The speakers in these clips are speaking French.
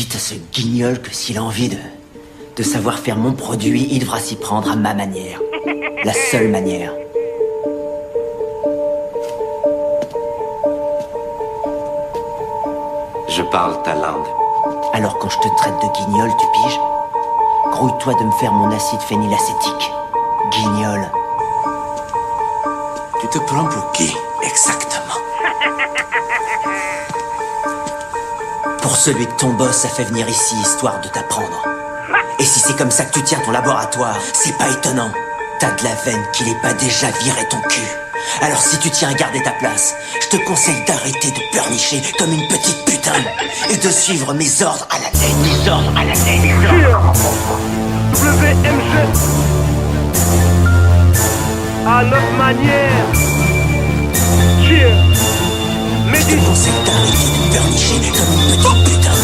Dites à ce guignol que s'il a envie de savoir faire mon produit, il devra s'y prendre à ma manière. La seule manière. Je parle ta langue. Alors quand je te traite de guignol, tu piges? Grouille-toi de me faire mon acide phénylacétique. Guignol. Tu te prends pour qui, exactement? Pour celui que ton boss a fait venir ici, histoire de t'apprendre. Et si c'est comme ça que tu tiens ton laboratoire, c'est pas étonnant. T'as de la veine qu'il ait pas déjà viré ton cul. Alors si tu tiens à garder ta place, je te conseille d'arrêter de pleurnicher comme une petite putain et de suivre mes ordres à la tête. Mes ordres à la tête. WMG à notre manière. Je te conseille d'arrêter de pleurnicher comme une petite putain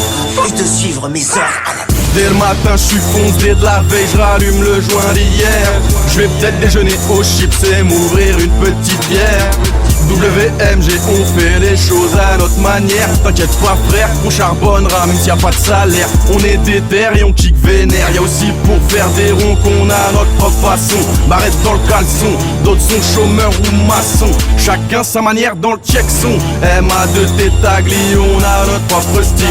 et de suivre mes ordres à la tête. Dès le matin, je suis foncé de la veille, je rallume le joint d'hier. Je vais peut-être déjeuner aux chips et m'ouvrir une petite bière. WMG, on fait les choses à notre manière. T'inquiète pas frère, on charbonnera même s'il y a pas de salaire. On est déter et on kick vénère. Y'a aussi pour faire des ronds qu'on a notre propre façon. Barrette dans le caleçon, d'autres sont chômeurs ou maçons. Chacun sa manière dans le check-son. MA2T Tagli, on a notre propre style.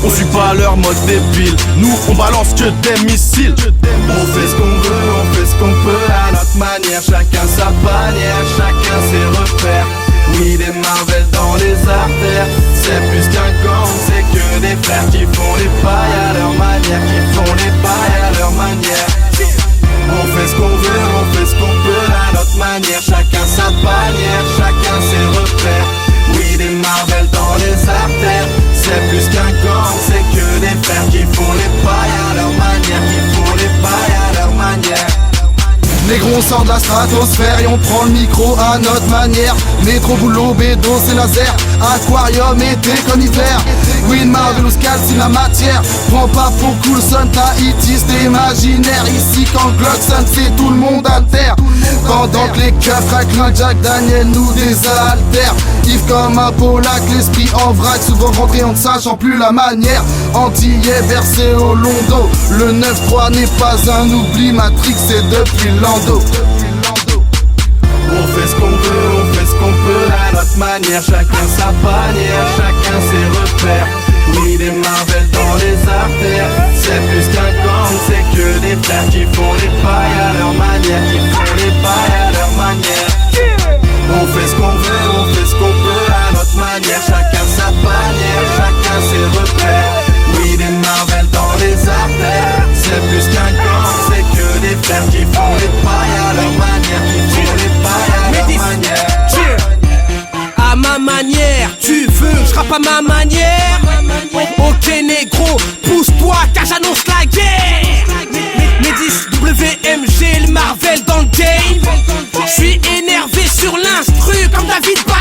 On suit pas leur mode débile. Nous on balance que des missiles. On fait ce qu'on veut, on fait ce qu'on peut à notre manière. Chacun sa bannière, chacun ses repères. Oui, des Marvel dans les artères. C'est plus qu'un gang, c'est que des frères qui font les pailles à leur manière. Qui font les pailles à leur manière. On fait ce qu'on veut, on fait ce qu'on peut à notre manière. Chacun sa bannière, chacun ses repères. Oui, des Marvel dans les artères. C'est plus qu'un gang, c'est que des frères qui font les pailles à leur manière. Qui font les pailles à leur manière. Négro, on sort de la stratosphère et on prend le micro à notre manière. Métro, boulot, bédo, c'est laser. Aquarium, été comme Hitler. Queen Marvel ou Scal, c'est la matière. Prends pas pour Coulson, Tahiti, c'est imaginaire. Ici quand Glock sonne, c'est tout le monde à terre. Pendant que les keufs Franklin, Jack Daniel nous désaltèrent. Yves comme un Polac, l'esprit en vrac. Souvent rentré en ne sachant plus la manière. Antillais versé au long dos. Le 9-3 n'est pas un oubli, Matrix c'est depuis Lando. On fait ce qu'on veut, on fait ce qu'on peut à notre manière. Chacun sa bannière, chacun ses repères. Oui, des Marvel dans les artères. C'est plus qu'un gang, c'est que des frères qui font les pailles à leur manière. Qui font les pailles à leur manière. On fait ce qu'on veut, on fait ce qu'on peut à notre manière. Chacun sa bannière, chacun ses repères. Oui, des Marvel dans les artères. C'est plus qu'un gang, c'est que des frères qui font les pailles à leur manière. Qui font les pailles à leur manière. À ma manière, tu veux, je rappe à ma manière. Ok négro, pousse-toi car j'annonce la guerre. Médis, WMG, le Marvel dans le game. J'suis énervé sur l'instru comme David Barr.